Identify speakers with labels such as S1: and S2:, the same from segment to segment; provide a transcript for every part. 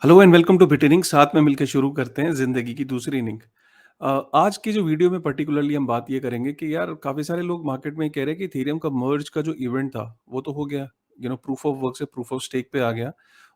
S1: Hello and welcome two bit inning. साथ में मिलकर शुरू करते हैं जिंदगी की दूसरी इनिंग। आज की जो वीडियो में पर्टिकुलरली हम बात ये करेंगे कि यार काफी सारे लोग मार्केट में कह रहे हैं कि इथेरियम का मर्ज का जो इवेंट था वो तो हो गया, प्रूफ ऑफ वर्क से प्रूफ ऑफ स्टेक पे आ गया।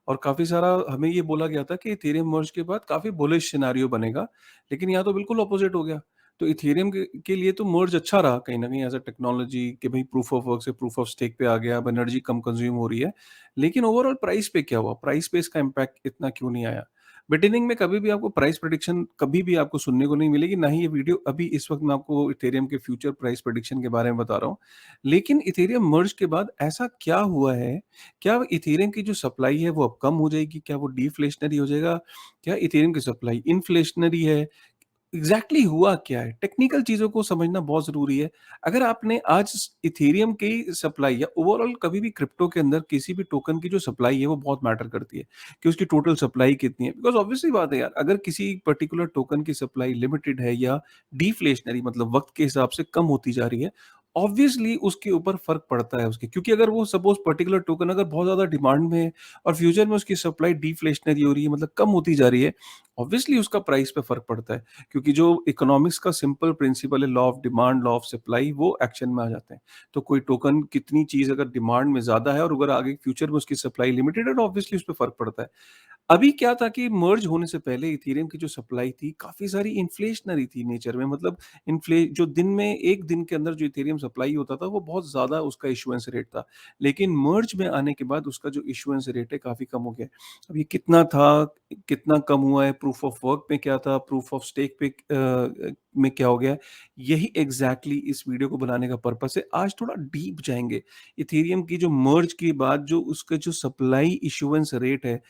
S1: और काफी सारा हमें ये बोला गया था कि इथेरियम मर्ज के बाद काफी बुलिश सिनेरियो बनेगा, लेकिन यहाँ तो बिल्कुल अपोजिट हो गया। तो इथेरियम के लिए तो मर्ज अच्छा रहा कहीं ना कहीं एज अ टेक्नोलॉजी कि भाई प्रूफ ऑफ वर्क से प्रूफ ऑफ स्टेक पे आ गया, अब एनर्जी कम कंज्यूम हो रही है। लेकिन ओवरऑल प्राइस पे क्या हुआ? प्राइस पे इसका इम्पैक्ट इतना क्यों नहीं आया? बिटिनिंग में कभी भी आपको प्राइस प्रेडिक्शन कभी भी आपको सुनने को नहीं मिलेगी, ना ही ये वीडियो अभी इस वक़्त मैं आपको इथेरियम के फ्यूचर प्राइस प्रेडिक्शन के बारे में बता रहा हूँ। लेकिन इथेरियम मर्ज के बाद ऐसा क्या हुआ है? क्या इथेरियम की जो सप्लाई है वो अब कम हो जाएगी? क्या वो डिफ्लेशनरी हो जाएगा? क्या इथेरियम की सप्लाई इन्फ्लेशनरी है? एग्जैक्टली हुआ क्या है? टेक्निकल चीज़ों को समझना बहुत ज़रूरी है। अगर आपने आज इथेरियम की सप्लाई या ओवरऑल कभी भी क्रिप्टो के अंदर किसी भी टोकन की जो सप्लाई है वो बहुत मैटर करती है कि उसकी टोटल सप्लाई कितनी है। बिकॉज़ ऑब्वियसली बात है यार, अगर किसी पर्टिकुलर टोकन की सप्लाई लिमिटेड है या डिफ्लेशनरी मतलब वक़्त के हिसाब से कम होती जा रही है, ऑब्वियसली उसके ऊपर फ़र्क पड़ता है उसके, क्योंकि अगर वो सपोज़ पर्टिकुलर टोकन अगर बहुत ज़्यादा डिमांड में है और फ्यूचर में उसकी सप्लाई डिफ्लेशनरी हो रही है मतलब कम होती जा रही है, ऑब्वियसली उसका प्राइस पे फ़र्क पड़ता है। क्योंकि जो इकोनॉमिक्स का सिंपल प्रिंसिपल है, law of demand, law of supply, वो एक्शन में आ जाते हैं। तो कोई टोकन कितनी चीज़ अगर डिमांड में ज़्यादा है और अगर आगे फ्यूचर में उसकी सप्लाई लिमिटेड है तो ऑब्वियसली उस पे फ़र्क पड़ता है। अभी क्या था कि मर्ज होने से पहले इथेरियम की जो सप्लाई थी काफ़ी सारी इन्फ्लेशनरी थी नेचर में, मतलब इन्फ्ले जो दिन में 1 दिन के अंदर जो इथेरियम सप्लाई होता था वो बहुत ज़्यादा उसका इश्यूएंस रेट था। लेकिन मर्ज में आने के बाद उसका जो इश्यूएंस रेट है काफ़ी कम हो गया है। अब ये कितना था, कितना कम हुआ है, प्रूफ ऑफ वर्क में क्या था, प्रूफ ऑफ स्टेक पे में क्या हो गया है, यही एग्ज़ैक्टली इस वीडियो को बनाने का पर्पस है। आज थोड़ा डीप जाएँगे। इथेरियम की जो मर्ज के बाद जो उसका जो सप्लाई इश्यूएंस रेट है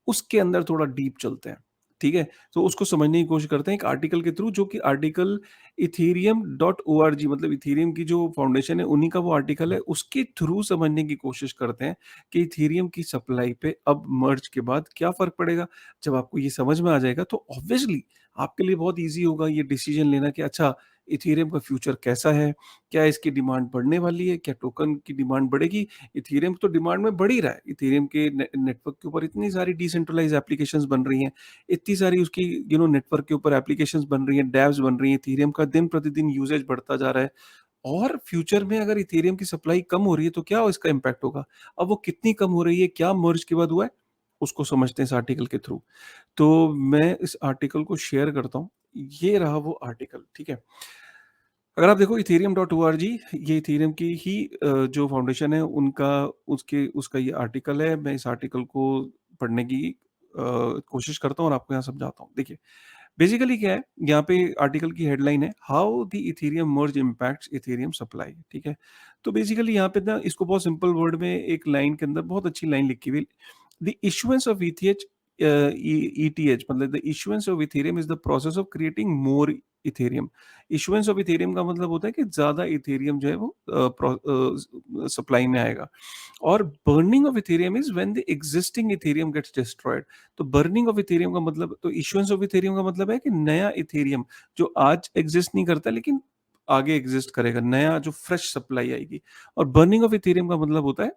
S1: उसके अंदर थोड़ा डीप चलते हैं, ठीक है? तो उसको समझने की कोशिश करते हैं एक आर्टिकल के थ्रू, जो कि आर्टिकल ethereum.org मतलब इथेरियम की जो फाउंडेशन है उन्हीं का वो आर्टिकल है, उसके थ्रू समझने की कोशिश करते हैं कि इथेरियम की सप्लाई पे अब मर्ज के बाद क्या फ़र्क पड़ेगा? जब आपको ये समझ में आ जाएगा तो ऑब्वियसली आपके लिए बहुत ईज़ी होगा ये डिसीज़न लेना कि अच्छा इथेरियम का फ्यूचर कैसा है? क्या इसकी डिमांड बढ़ने वाली है? क्या टोकन की डिमांड बढ़ेगी? इथेरियम तो डिमांड में बढ़ ही रहा है। इथेरियम के नेटवर्क के ऊपर इतनी सारी डिसेंट्रलाइज़्ड एप्लीकेशंस बन रही हैं, इतनी सारी उसकी नेटवर्क के ऊपर एप्लीकेशंस बन रही हैं, डैप्स बन रही हैं, इथेरियम का दिन-प्रतिदिन यूसेज बढ़ता जा रहा है। और फ्यूचर में अगर इथेरियम की सप्लाई कम हो रही है तो क्या इसका इम्पैक्ट होगा? अब वो कितनी कम हो रही है, क्या मर्ज के बाद हुआ है? उसको समझते हैं इस आर्टिकल के थ्रू। तो मैं इस आर्टिकल को शेयर करता हूँ। ये रहा वो आर्टिकल, ठीक है? अगर आप देखो ethereum.org, ये इथेरियम की ही जो फाउंडेशन है उनका उसके उसका ये आर्टिकल है। मैं इस आर्टिकल को पढ़ने की कोशिश करता हूँ और आपको यहाँ समझाता हूँ। देखिए, बेसिकली क्या है, यहाँ पे आर्टिकल की हेडलाइन है how the Ethereum merge impacts Ethereum supply, ठीक है? तो बेसिकली यहाँ पे ना इसको बहुत सिंपल वर्ड में एक लाइन के अंदर बहुत अच्छी लाइन लिखी हुई, द इश्यूएंस ऑफ ईथीएच ईटीएच मतलब the issuance of Ethereum is the process of creating more Ethereum. Issuance of Ethereum का मतलब होता है कि ज़्यादा इथेरियम जो है वो सप्लाई में आएगा। और burning of Ethereum is when the existing Ethereum gets destroyed. तो बर्निंग ऑफ इथेरियम का मतलब, तो इश्यूएंस ऑफ इथेरियम का मतलब है कि नया इथेरियम जो आज एग्जिस्ट नहीं करता लेकिन आगे एग्जिस्ट करेगा, नया जो फ्रेश सप्लाई आएगी। और बर्निंग ऑफ इथेरियम का मतलब होता है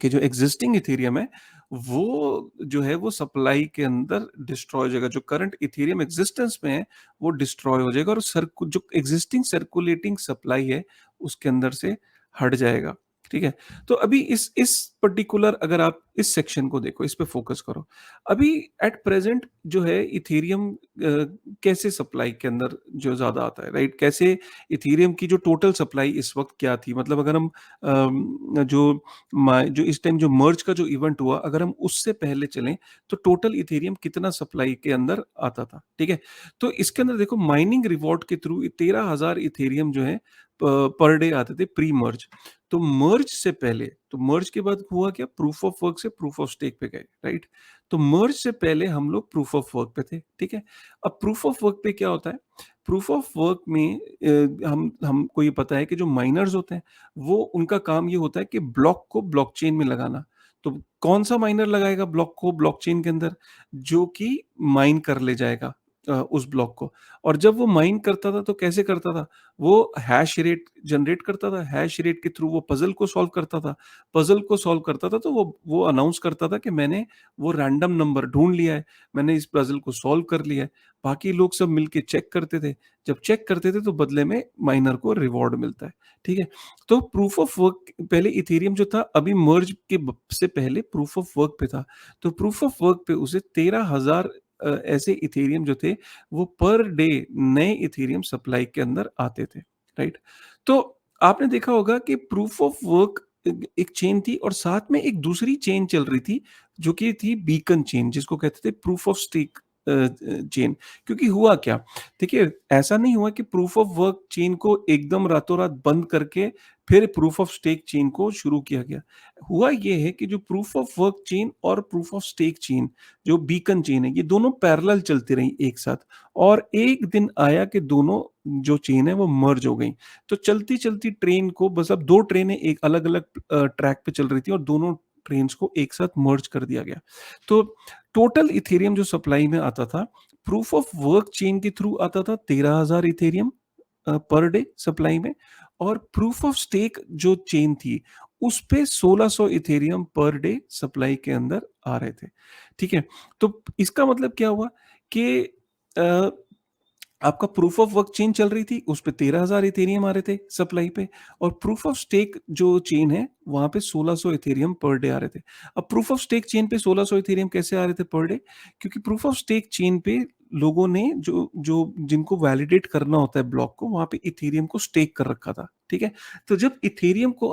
S1: कि जो एग्जिस्टिंग इथेरियम है, वो जो है वो सप्लाई के अंदर डिस्ट्रॉय हो जाएगा। जो करंट इथेरियम एग्जिस्टेंस में है, वो डिस्ट्रॉय हो जाएगा और जो एक्जिस्टिंग सर्कुलेटिंग सप्लाई है, उसके अंदर से हट जाएगा। ठीक है? तो अभी इस पर्टिकुलर अगर आप इस सेक्शन को देखो, इस पे फ़ोकस करो। अभी एट प्रेज़ेंट जो है इथेरियम कैसे सप्लाई के अंदर जो ज़्यादा आता है, राइट? कैसे इथेरियम की जो टोटल सप्लाई इस वक़्त क्या थी? मतलब अगर हम जो इस टाइम जो मर्ज का जो इवेंट हुआ, अगर हम उससे पहले चलें तो टोटल इथेरियम कितना सप्लाई के अंदर आता था, ठीक है? तो इसके अंदर देखो माइनिंग रिवॉर्ड के थ्रू 13,000 इथेरियम जो है पर डे आते थे प्री मर्ज। तो मर्ज से पहले, तो मर्ज के बाद हुआ क्या, प्रूफ ऑफ वर्क से प्रूफ ऑफ स्टेक पे गए, राइट? तो मर्ज से पहले हम लोग प्रूफ ऑफ वर्क पे थे, ठीक है? अब प्रूफ ऑफ वर्क पे क्या होता है, प्रूफ ऑफ वर्क में हमको ये पता है कि जो माइनर्स होते हैं वो उनका काम ये होता है कि ब्लॉक को ब्लॉकचेन में लगाना। तो कौन-सा माइनर लगाएगा ब्लॉक को ब्लॉकचेन के अंदर? जो कि माइन कर ले जाएगा। उस ब्लॉक को। और जब वो माइन करता था तो कैसे करता था? वो हैश रेट जनरेट करता था, हैश रेट के थ्रू वो पज़ल को सॉल्व करता था। पज़ल को सॉल्व करता था तो वो अनाउंस करता था कि मैंने वो रैंडम नंबर ढूँढ लिया है, मैंने इस पज़ल को सॉल्व कर लिया है। बाकी लोग सब मिलके चेक करते थे, जब चेक करते थे तो बदले में माइनर को रिवॉर्ड मिलता है, ठीक है? तो प्रूफ ऑफ वर्क पहले इथेरियम जो था अभी मर्ज के ब से पहले प्रूफ ऑफ वर्क पे था। तो प्रूफ ऑफ वर्क पे उसे 13,000 ऐसे इथेरियम जो थे वो पर डे नए इथेरियम सप्लाई के अंदर आते थे, राइट? तो आपने देखा होगा कि प्रूफ ऑफ वर्क एक चेन थी और साथ में एक दूसरी चेन चल रही थी, जो कि थी बीकन चेन जिसको कहते थे प्रूफ ऑफ स्टेक चेन। क्योंकि हुआ क्या? देखिए, ऐसा नहीं हुआ कि प्रूफ ऑफ वर्क चेन को एकदम रातों-रात बंद करके फिर प्रूफ ऑफ स्टेक चेन को शुरू किया गया। हुआ ये है कि जो प्रूफ ऑफ वर्क चेन और प्रूफ ऑफ स्टेक चेन जो बीकन चेन है, ये दोनों पैरेलल चलती रहीं एक साथ और एक दिन आया कि दोनों जो चेन है वो मर्ज हो गई। तो चलती-चलती ट्रेन को बस अब 2 ट्रेनें एक अलग-अलग ट्रैक पे चल रही थी और दोनों ट्रेन्स को एक साथ मर्ज कर दिया गया। तो टोटल इथेरियम जो सप्लाई में आता था, प्रूफ ऑफ वर्क चेन के थ्रू आता था 13,000 इथेरियम पर डे सप्लाई में और प्रूफ ऑफ स्टेक जो चेन थी, उसपे 1600 इथेरियम पर डे सप्लाई के अंदर आ रहे थे। ठीक है? तो इसका मतलब क्या हुआ कि अ, आपका प्रूफ ऑफ वर्क चेन चल रही थी, उसपे 13,000 इथेरियम आ रहे थे सप्लाई पे और प्रूफ ऑफ स्टेक जो चेन है, वहाँ पे 1600 इथेरियम पर डे आ रहे थे। अब प्रूफ ऑफ स्टेक चेन पे 1600 इथेरियम कैसे आ रहे थे पर डे? क्योंकि प्रूफ ऑफ स्टेक चेन पे लोगों ने जो जो जिनको वैलिडेट करना होता है ब्लॉक को, वहाँ पे इथेरियम को स्टेक कर रखा था, ठीक है? तो जब इथेरियम को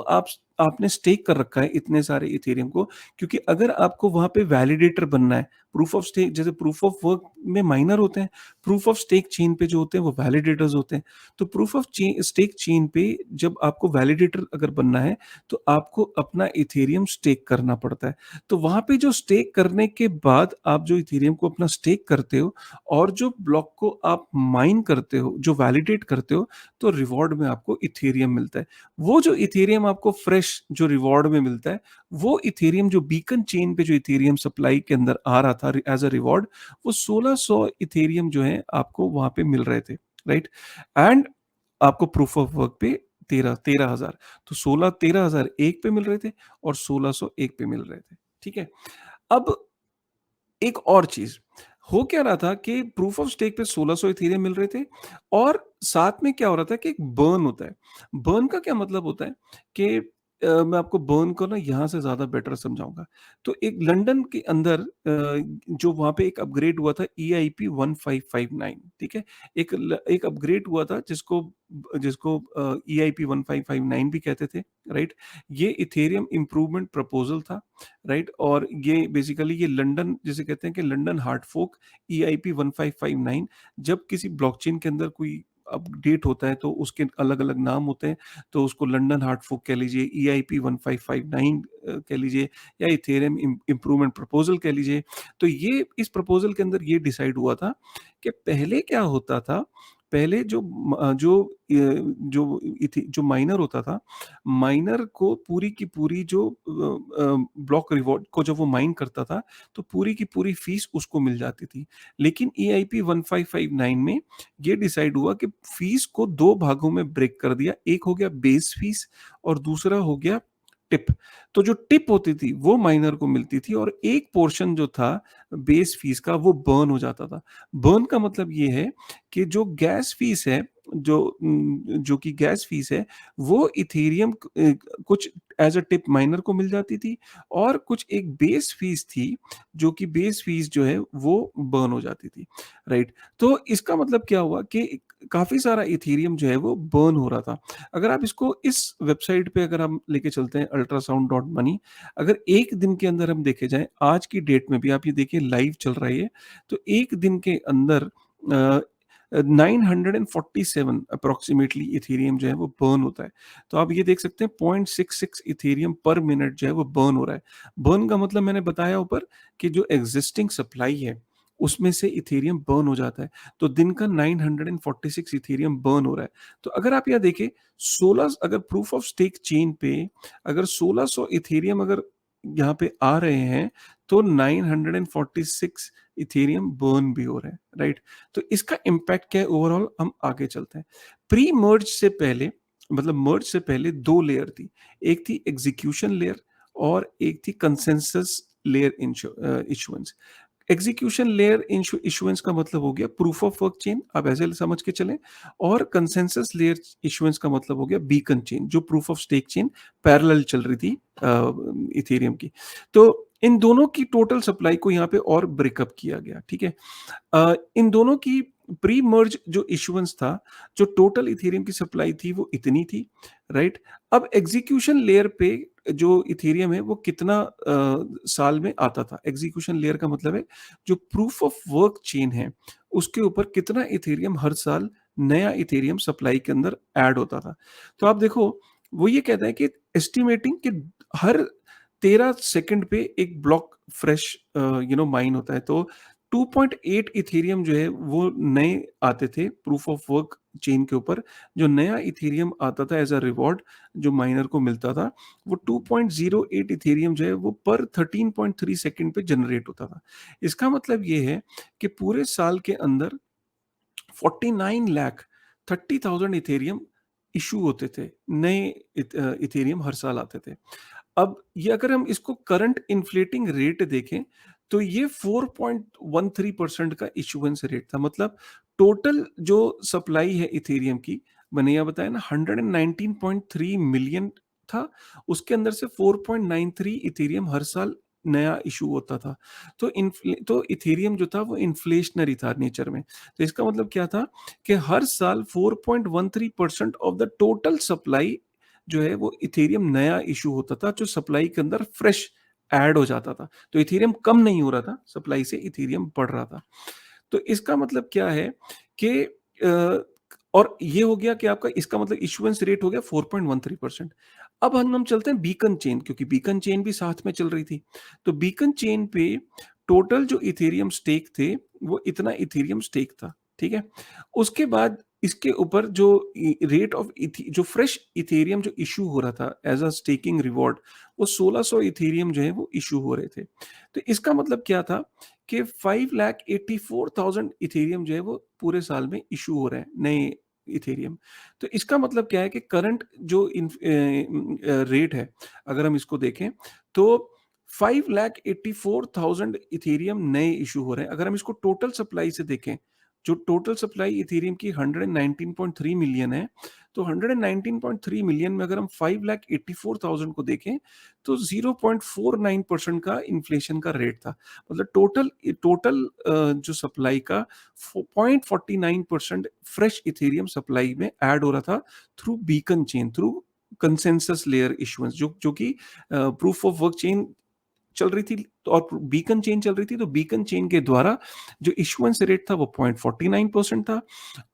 S1: आपने स्टेक कर रखा है इतने सारे इथेरियम को, क्योंकि अगर आपको वहाँ पे वैलिडेटर बनना है, प्रूफ ऑफ स्टेक जैसे प्रूफ ऑफ वर्क में माइनर होते हैं, प्रूफ ऑफ स्टेक चेन पे जो होते हैं वो वैलिडेटर्स होते हैं। तो प्रूफ ऑफ स्टेक चेन पे जब आपको वैलिडेटर अगर बनना है, तो आपको अपना इथेरियम स्टेक करना पड़ता है। तो वहाँ पे जो स्टेक करने के बाद आप जो इथेरियम को अपना स्टेक करते हो और जो ब्लॉक को आप माइन करते हो, जो वैलिडेट करते हो, तो रिवॉर्ड में आपको इथेरियम मिलता है। वो जो इथेरियम आपको फ्रेश जो रिवॉर्ड में मिलता है, वो इथेरियम जो बीकन चेन पे जो इथेरियम सप्लाई के अंदर आ रहा था एज़ अ रिवॉर्ड, वो 1600 इथेरियम जो है आपको वहाँ पे मिल रहे थे, राइट? एंड आपको प्रूफ ऑफ वर्क पे 13,000 तो 13,000 एक पे मिल रहे थे और 1600 एक पे मिल रहे थे, ठीक है? अब एक और चीज़, हो क्या रहा था कि प्रूफ ऑफ स्टेक पे 1600 इथेरियम मिल रहे थे और साथ में क्या हो रहा था कि एक बर्न होता है। बर्न का क्या मतलब होता है कि मैं आपको बर्न को ना यहाँ से ज़्यादा बेटर समझाऊँगा। तो एक लंदन के अंदर जो वहाँ पे एक अपग्रेड हुआ था ईआईपी 1559 ठीक है? एक अपग्रेड हुआ था जिसको ईआईपी 1559 भी कहते थे, राइट? ये इथेरियम इम्प्रूवमेंट प्रपोज़ल था, राइट? और ये बेसिकली ये लंदन जिसे कहते हैं कि लंदन हार्ट फोक ईआईपी 1559 जब किसी ब्लॉकचेन के अंदर कोई अपडेट होता है तो उसके अलग-अलग नाम होते हैं। तो उसको लंदन हार्ट फोक कह लीजिए, ईआईपी 1559 कह लीजिए या इथेरियम इम्प्रूवमेंट प्रपोज़ल कह लीजिए। तो ये इस प्रपोज़ल के अंदर ये डिसाइड हुआ था कि पहले क्या होता था, पहले जो माइनर होता था, माइनर को पूरी की पूरी जो ब्लॉक रिवॉर्ड को जब वो माइन करता था, तो पूरी की पूरी फीस उसको मिल जाती थी। लेकिन ईआईपी 1559 में ये डिसाइड हुआ कि फीस को 2 भागों में ब्रेक कर दिया। एक हो गया बेस फीस और दूसरा हो गया टिप। तो जो टिप होती थी वो माइनर को मिलती थी और एक पोर्शन जो था बेस फीस का वो बर्न हो जाता था। बर्न का मतलब ये है कि जो गैस फीस है, जो कि गैस फीस है, वो इथेरियम कुछ एज़ अ टिप माइनर को मिल जाती थी और कुछ एक बेस फीस थी, जो कि बेस फीस जो है वो बर्न हो जाती थी, राइट? तो इसका मतलब क्या हुआ कि काफ़ी सारा इथेरियम जो है वो बर्न हो रहा था। अगर आप इसको इस वेबसाइट पे अगर हम लेके चलते हैं ultrasound.money अगर 1 दिन के अंदर हम देखे जाएँ, आज की डेट में भी आप ये देखिए लाइव चल रहा है ये, तो 1 दिन के अंदर 947 अप्रॉक्सिमेटली इथेरियम जो है वो बर्न होता है। तो आप ये देख सकते हैं 0.66 इथेरियम पर मिनट जो है वो बर्न हो रहा है। बर्न का मतलब मैंने बताया ऊपर कि जो एक्जिस्टिंग सप्लाई है, उसमें से इथेरियम बर्न हो जाता है। तो दिन का 946 इथेरियम बर्न हो रहा है। तो अगर आप यहाँ देखें 16 अगर प्रूफ ऑफ स्टेक चेन पे अगर 1600 इथेरियम अगर यहाँ पे आ रहे हैं, तो 946 इथेरियम बर्न भी हो रहे हैं, राइट? तो इसका इम्पैक्ट क्या है ओवरऑल, हम आगे चलते हैं। प्री मर्ज से पहले, मतलब मर्ज से पहले 2 लेयर थी। एक थी एग्जीक्यूशन लेयर और एक थी consensus layer issuance. Execution layer issuance का मतलब हो गया प्रूफ ऑफ वर्क चेन, आप ऐसे समझ के चलें। और कंसेंसस लेयर इशुएंस का मतलब हो गया बीकन चेन, जो proof of stake chain parallel चल रही थी इथेरियम की। तो इन दोनों की टोटल सप्लाई को यहाँ पे और ब्रेकअप किया गया, ठीक है। इन दोनों की प्री मर्ज जो इशुएंस था, जो टोटल इथेरियम की सप्लाई थी वो इतनी थी, राइट? अब एग्जीक्यूशन लेयर पे जो इथेरियम है वो कितना साल में आता था? एग्जीक्यूशन लेयर का मतलब है जो प्रूफ ऑफ वर्क चेन है, उसके ऊपर कितना इथेरियम हर साल नया इथेरियम सप्लाई के अंदर ऐड होता था। तो आप देखो, वो ये कहता है कि एस्टिमेटिंग कि हर 13 सेकंड पे एक ब्लॉक फ्रेश माइन होता है। तो 2.8 इथेरियम जो है वो नए आते थे प्रूफ ऑफ वर्क चेन के ऊपर। जो नया इथेरियम आता था एज अ रिवॉर्ड, जो माइनर को मिलता था, वो 2.08 इथेरियम जो है वो पर 13.3 सेकंड पे जनरेट होता था। इसका मतलब ये है कि पूरे साल के अंदर 49 लाख 30,000 इथेरियम इशू होते थे, नए इथेरियम हर साल आते थे। अब ये अगर हम इसको करंट इन्फ्लेटिंग रेट देखें, तो ये 4.13% का इशुएंस रेट था। मतलब टोटल जो सप्लाई है इथेरियम की, मैंने यह बताया ना 119.3 मिलियन था, उसके अंदर से 4.93 इथेरियम हर साल नया इशू होता था। तो इथेरियम जो था वो इन्फ्लेशनरी था नेचर में। तो इसका मतलब क्या था कि हर साल 4.13% ऑफ द टोटल सप्लाई जो है वो इथेरियम नया इशू होता था, जो सप्लाई के अंदर फ्रेश ऐड हो जाता था। तो इथेरियम कम नहीं हो रहा था, सप्लाई से इथेरियम बढ़ रहा था। तो इसका मतलब क्या है कि और ये हो गया कि आपका, इसका मतलब इशुएंस रेट हो गया 4.13%। अब हम चलते हैं बीकन चेन, क्योंकि बीकन चेन भी साथ में चल रही थी। तो बीकन चेन पे टोटल जो इथेरियम स्टेक थे, वो इतना इथेरियम स्टेक था, ठीक है। उसके बाद इसके ऊपर जो रेट ऑफ जो फ्रेश इथेरियम जो इशू हो रहा था एज अ स्टेकिंग रिवॉर्ड, वो 1600 इथेरियम जो है वो इशू हो रहे थे। तो इसका मतलब क्या था कि 5,84,000 इथेरियम जो है वो पूरे साल में इशू हो रहे हैं, नए इथेरियम। तो इसका मतलब क्या है कि करंट जो रेट है, अगर हम इसको देखें, तो 5,84,000 इथेरियम नए इशू हो रहे हैं। अगर हम इसको टोटल सप्लाई से देखें, जो टोटल सप्लाई इथेरियम की 119.3 मिलियन है, तो 119.3 मिलियन में अगर हम 5,84,000 को देखें, तो 0.49% का इन्फ्लेशन का रेट था। मतलब टोटल टोटल जो सप्लाई का 0.49% फ्रेश इथेरियम सप्लाई में ऐड हो रहा था through beacon chain, through consensus layer issuance, जो कि प्रूफ ऑफ वर्क चेन चल रही थी और बीकन चेन चल रही थी। तो बीकन चेन के द्वारा जो इशुएंस रेट था वो 0.49% था,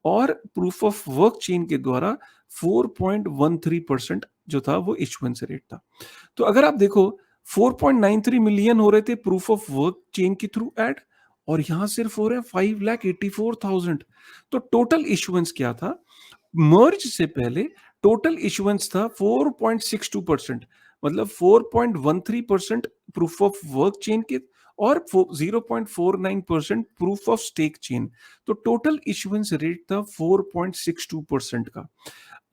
S1: और प्रूफ ऑफ वर्क चेन के द्वारा 4.13% जो था वो इशुएंस रेट था। तो अगर आप देखो, 4.93 मिलियन हो रहे थे प्रूफ ऑफ वर्क चेन के थ्रू ऐड, और यहां सिर्फ हो रहे हैं 5,84,000। तो टोटल इशुएंस क्या था मर्ज से पहले? टोटल इशुएंस था 4.62%, मतलब 4.13% प्रूफ ऑफ वर्क चेन के, और 0.49% प्रूफ ऑफ स्टेक चेन। तो टोटल इशुएंस रेट था 4.62% का।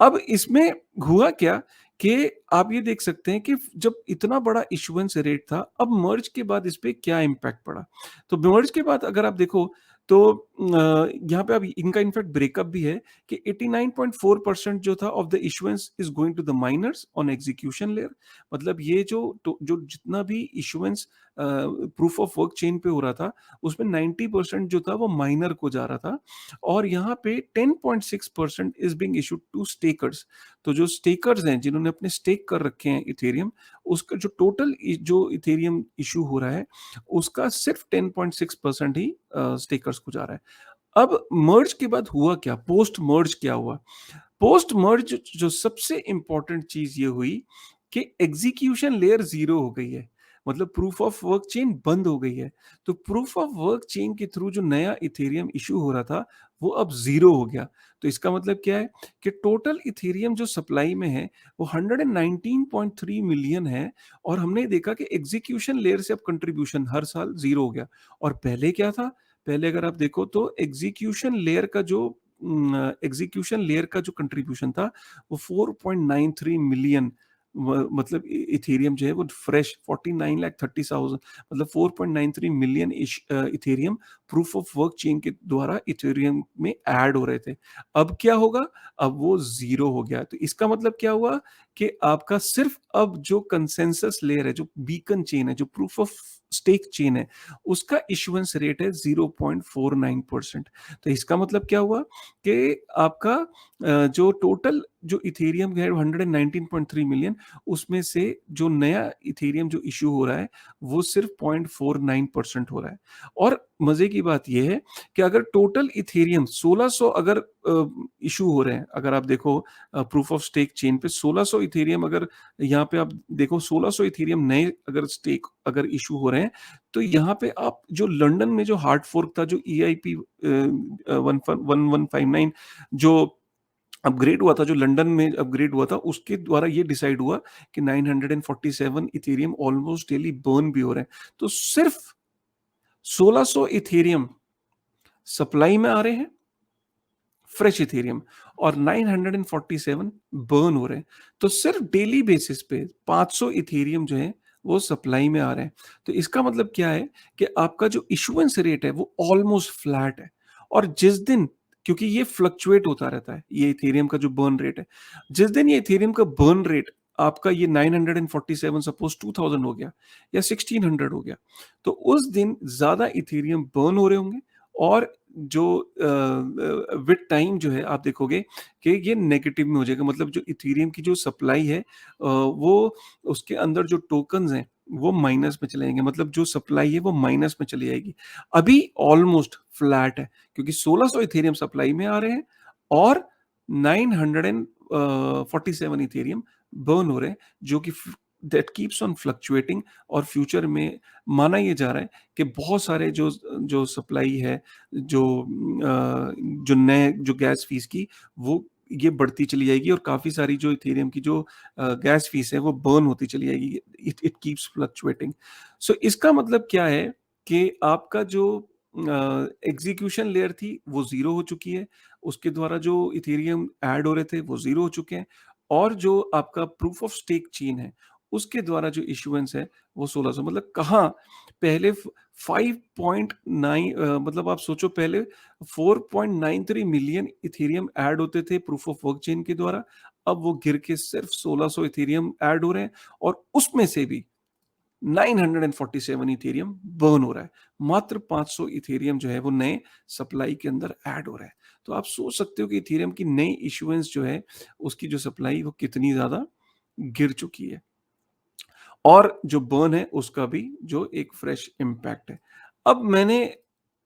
S1: अब इसमें हुआ क्या कि आप ये देख सकते हैं कि जब इतना बड़ा इशुएंस रेट था, अब मर्ज के बाद इस पे क्या इम्पैक्ट पड़ा। तो मर्ज के बाद अगर आप देखो, तो यहाँ पे अब इनका इनफैक्ट ब्रेकअप भी है कि 89.4% जो था of the issuance is going to the miners on execution layer. मतलब ये जो जितना भी issuance proof of work chain पे हो रहा था, उसमें 90% जो था वो माइनर को जा रहा था, और यहाँ पे 10.6% is being issued to stakers. तो जो स्टेकर्स हैं, जिन्होंने अपने स्टेक कर रखे हैं इथेरियम, उसका जो टोटल जो इथेरियम इशू हो रहा है, उसका सिर्फ 10.6% ही स्टेकर्स को जा रहा है। अब मर्ज के बाद हुआ क्या, पोस्ट मर्ज क्या हुआ? पोस्ट मर्ज जो सबसे इंपॉर्टेंट चीज ये हुई कि एग्जीक्यूशन लेयर जीरो हो गई है। मतलब प्रूफ ऑफ वर्क चेन बंद हो गई है। तो प्रूफ ऑफ वर्क चेन के थ्रू जो नया इथेरियम इश्यू हो रहा था, वो अब ज़ीरो हो गया। तो इसका मतलब क्या है कि टोटल इथेरियम जो सप्लाई में है, वो 119.3 मिलियन है और हमने देखा कि एग्ज़ीक्यूशन लेयर से अब कंट्रीब्यूशन हर साल ज़ीरो हो गया। और पहले क्या था? पहले अगर आप देखो तो एग्ज़ीक्यूशन लेयर का जो कंट्रीब्यूशन था, वो 4.93 मिलियन मतलब इथेरियम जो है वो फ्रेश 49,30,000 मतलब 4.93 million Ethereum proof of work chain के द्वारा इथेरियम में ऐड हो रहे थे। अब क्या होगा? अब वो ज़ीरो हो गया। तो इसका मतलब क्या हुआ कि आपका सिर्फ़ अब जो कंसेंसस लेयर है, जो बीकन चेन है, जो प्रूफ ऑफ स्टेक चेन है, उसका इश्यूएंस रेट है 0.49%। तो इसका मतलब क्या हुआ कि आपका जो टोटल जो इथेरियम है 119.3 मिलियन, उसमें से जो नया इथेरियम जो इश्यू हो रहा है, वो सिर्फ 0.49% हो रहा है। और मजे की बात यह है कि अगर टोटल इथेरियम 1600 अगर इश्यू हो रहे हैं, अगर आप देखो प्रूफ ऑफ स्टेक चेन पे 1600 इथेरियम, अगर यहाँ पे आप देखो 1600 इथेरियम नए अगर स्टेक अगर इश्यू हो रहे हैं, तो यहाँ पे आप जो लंदन में जो हार्ड फोर्क था, जो EIP 1159 जो अपग्रेड हुआ था, जो लंदन में अपग्रेड हुआ था, उसके द्वारा ये डिसाइड हुआ कि 947 इथेरियम ऑलमोस्ट डेली बर्न भी हो रहे हैं। तो सिर्फ 1600 इथेरियम सप्लाई में आ रहे हैं, फ्रेश इथेरियम, और 947 बर्न हो रहे हैं। तो सिर्फ डेली बेसिस पे 500 इथेरियम जो है वो सप्लाई में आ रहे हैं। तो इसका मतलब क्या है कि आपका जो इशुएंस रेट है वो ऑलमोस्ट फ्लैट है। और जिस दिन, क्योंकि ये फ्लक्चुएट होता रहता है, ये इथेरियम का जो बर्न रेट है, जिस दिन ये इथेरियम का बर्न रेट आपका ये 947 सपोज 2000 हो गया या 1600 हो गया, तो उस दिन ज्यादा इथेरियम बर्न हो रहे होंगे। और जो विद टाइम जो है आप देखोगे कि ये नेगेटिव में हो जाएगा, मतलब जो इथेरियम की जो सप्लाई है वो उसके अंदर जो टोकन्स हैं वो माइनस में चले जाएंगे, मतलब जो सप्लाई है वो माइनस में चली जाएगी। अभी ऑलमोस्ट फ्लैट है क्योंकि 1600 इथेरियम सप्लाई में आ रहे हैं और 947 इथेरियम बर्न हो रहे हैं, जो कि दैट कीप्स ऑन फ्लक्चुएटिंग। और फ्यूचर में माना ये जा रहा है कि बहुत सारे जो जो सप्लाई है, जो नए जो गैस फीस की, वो ये बढ़ती चली जाएगी और काफ़ी सारी जो इथेरियम की जो गैस फीस है वो बर्न होती चली जाएगी। It it keeps fluctuating. So इसका मतलब क्या है कि आपका जो एग्जीक्यूशन लेयर थी वो ज़ीरो हो चुकी है, उसके द्वारा जो इथेरियम ऐड हो रहे थे वो ज़ीरो हो चुके हैं, और जो आपका प्रूफ ऑफ स्टेक चेन है उसके द्वारा जो इश्यूएंस है वो 1600, मतलब कहाँ पहले 5.9 मतलब आप सोचो पहले 4.93 मिलियन इथेरियम ऐड होते थे प्रूफ ऑफ वर्क चेन के द्वारा, अब वो गिर के सिर्फ 1600 इथेरियम ऐड हो रहे हैं, और उसमें से भी 947 इथेरियम बर्न हो रहा है। मात्र 500 इथेरियम जो है वो नए सप्लाई के अंदर ऐड हो रहा है। तो आप सोच सकते हो कि इथेरियम की नई इश्यूएंस जो है उसकी जो सप्लाई वो कितनी ज्यादा गिर चुकी है, और जो बर्न है उसका भी जो एक फ्रेश इम्पैक्ट है। अब मैंने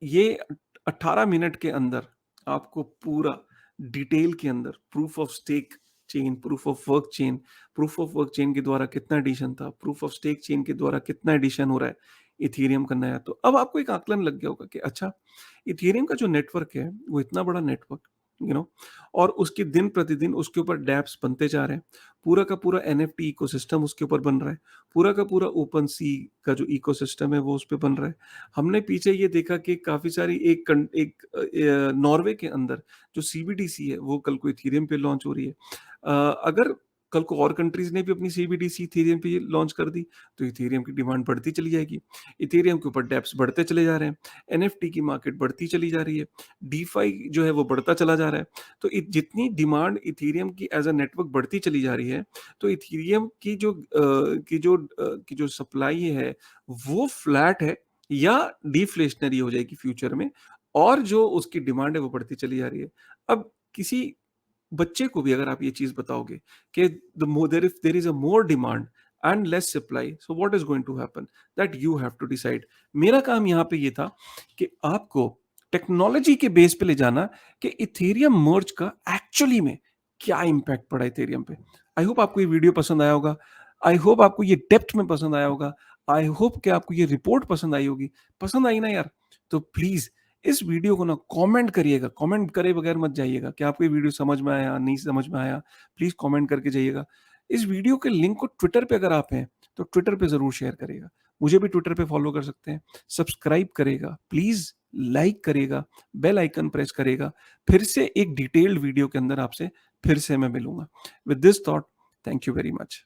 S1: ये 18 मिनट के अंदर आपको पूरा डिटेल के अंदर proof of stake chain, proof of work chain, proof of work chain के द्वारा कितना एडिशन था, प्रूफ ऑफ स्टेक चेन के द्वारा कितना एडिशन हो रहा है इथेरियम का नया। तो अब आपको एक आकलन लग गया होगा कि अच्छा, इथेरियम का जो नेटवर्क है वो इतना बड़ा नेटवर्क, और उसके दिन प्रतिदिन उसके ऊपर डैप्स बनते जा रहे हैं, पूरा का पूरा NFT इकोसिस्टम उसके ऊपर बन रहा है, पूरा का पूरा ओपन सी का जो इकोसिस्टम है वो उस पे बन रहा है। हमने पीछे ये देखा कि काफ़ी सारी नॉर्वे के अंदर जो CBDC है वो कल को इथेरियम पे लॉन्च हो रही है। अगर कल को और कंट्रीज़ ने भी अपनी CBDC इथेरियम पे लॉन्च कर दी, तो इथेरियम की डिमांड बढ़ती चली जाएगी। इथेरियम के ऊपर डेप्स बढ़ते चले जा रहे हैं, NFT की मार्केट बढ़ती चली जा रही है, डीफाई जो है वो बढ़ता चला जा रहा है। तो जितनी डिमांड इथेरियम की एज अ नेटवर्क बढ़ती चली जा रही है, तो इथेरियम की जो सप्लाई है वो फ्लैट है या डिफ्लेशनरी हो जाएगी फ्यूचर में, और जो उसकी डिमांड है वो बढ़ती चली जा रही है। अब किसी बच्चे को भी अगर आप ये चीज बताओगे कि there is a more demand and less supply, so what is going to happen, that you have to decide. मेरा काम यहाँ पे ये था कि आपको टेक्नोलॉजी के बेस पे ले जाना कि इथेरियम मर्ज का एक्चुअली में क्या इंपैक्ट पड़ा इथेरियम पे। आई होप आपको ये वीडियो पसंद आया होगा, आई होप आपको ये डेप्थ में पसंद आया होगा। आई होप कि आपको ये रिपोर्ट पसंद आई होगी। पसंद आई ना यार? तो प्लीज़ इस वीडियो को ना कमेंट करिएगा, कमेंट करे बगैर मत जाइएगा कि आपको ये वीडियो समझ में आया, नहीं समझ में आया। प्लीज़ कमेंट करके जाइएगा। इस वीडियो के लिंक को ट्विटर पे अगर आप हैं, तो ट्विटर पे ज़रूर शेयर करिएगा। मुझे भी ट्विटर पे फॉलो कर सकते हैं। सब्सक्राइब करेगा, प्लीज़ लाइक करेगा, बेल आइकन प्रेस करेगा। फिर से एक डिटेल्ड वीडियो के अंदर आपसे फिर से मैं मिलूँगा। With this thought, thank you very much.